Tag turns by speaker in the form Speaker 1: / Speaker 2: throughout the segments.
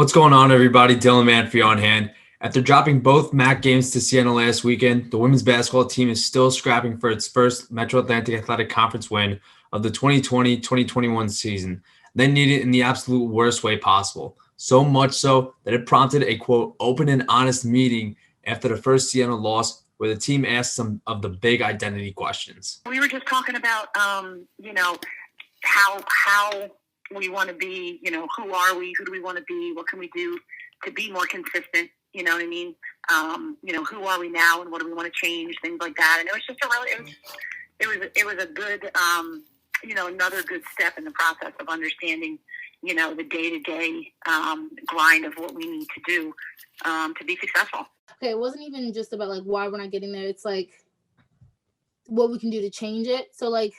Speaker 1: What's going on, everybody? Dylan Manfrey on hand. After dropping both MAC games to Siena last weekend, the women's basketball team is still scrapping for its first Metro Atlantic Athletic Conference win of the 2020-2021 season. They need it in the absolute worst way possible. So much so that it prompted a, quote, open and honest meeting after the first Siena loss where the team asked some of the big identity questions.
Speaker 2: We were just talking about, how we want to be, who are we, who do we want to be, what can we do to be more consistent, you know what I mean? Who are we now and what do we want to change, things like that. And it was just it was a good, another good step in the process of understanding, the day-to-day grind of what we need to do to be successful.
Speaker 3: Okay, it wasn't even just about like why we're not getting there. It's like what we can do to change it. So like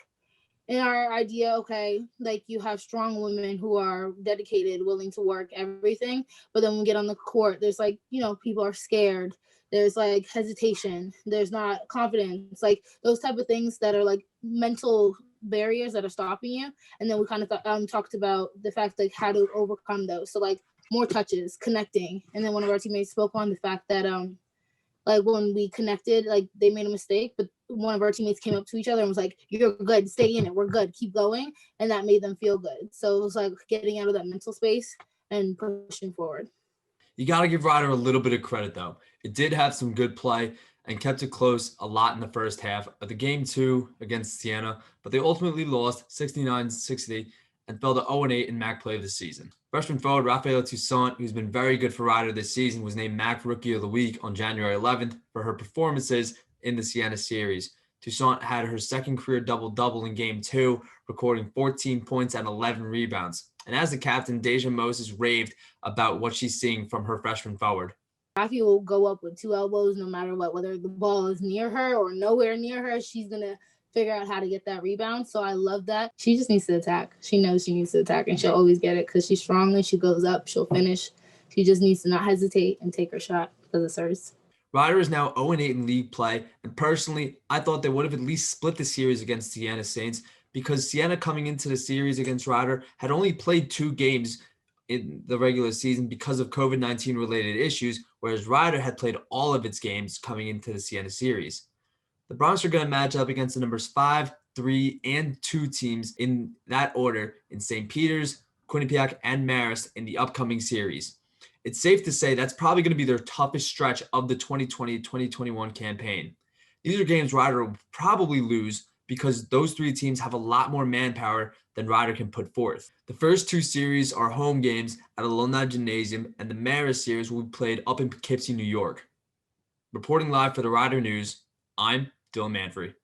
Speaker 3: in our idea, okay, like you have strong women who are dedicated, willing to work, everything. But then when we get on the court, there's like, people are scared. There's like hesitation. There's not confidence, like those type of things that are like mental barriers that are stopping you. And then we kind of talked about the fact like how to overcome those. So like more touches, connecting. And then one of our teammates spoke on the fact that like when we connected, like they made a mistake, but one of our teammates came up to each other and was like, "You're good, stay in it, we're good, keep going." And that made them feel good. So it was like getting out of that mental space and pushing forward.
Speaker 1: You got to give Rider a little bit of credit, though. It did have some good play and kept it close a lot in the first half of the game 2 against Siena, but they ultimately lost 69-60 and fell to 0-8 in MAC play of the season. Freshman forward Rafaela Toussaint, who's been very good for Rider this season, was named MAC Rookie of the Week on January 11th for her performances in the Siena series. Toussaint had her second career double-double in Game 2, recording 14 points and 11 rebounds. And as the captain, Deja Moses raved about what she's seeing from her freshman forward.
Speaker 3: Rafi will go up with 2 elbows no matter what, whether the ball is near her or nowhere near her. She's going to figure out how to get that rebound. So I love that. She just needs to attack. She knows she needs to attack, and she'll always get it because she's strong and she goes up. She'll finish. She just needs to not hesitate and take her shot because it's hers.
Speaker 1: Rider is now 0-8 in league play, and personally, I thought they would have at least split the series against Siena Saints because Siena coming into the series against Rider had only played 2 games in the regular season because of COVID-19 related issues, whereas Rider had played all of its games coming into the Siena series. The Broncs are going to match up against the numbers 5, 3, and 2 teams in that order in St. Peter's, Quinnipiac, and Marist in the upcoming series. It's safe to say that's probably going to be their toughest stretch of the 2020-2021 campaign. These are games Rider will probably lose because those 3 teams have a lot more manpower than Rider can put forth. The first 2 series are home games at Alumni Gymnasium, and the Marist series will be played up in Poughkeepsie, New York. Reporting live for the Rider News, I'm Dylan Manfrey.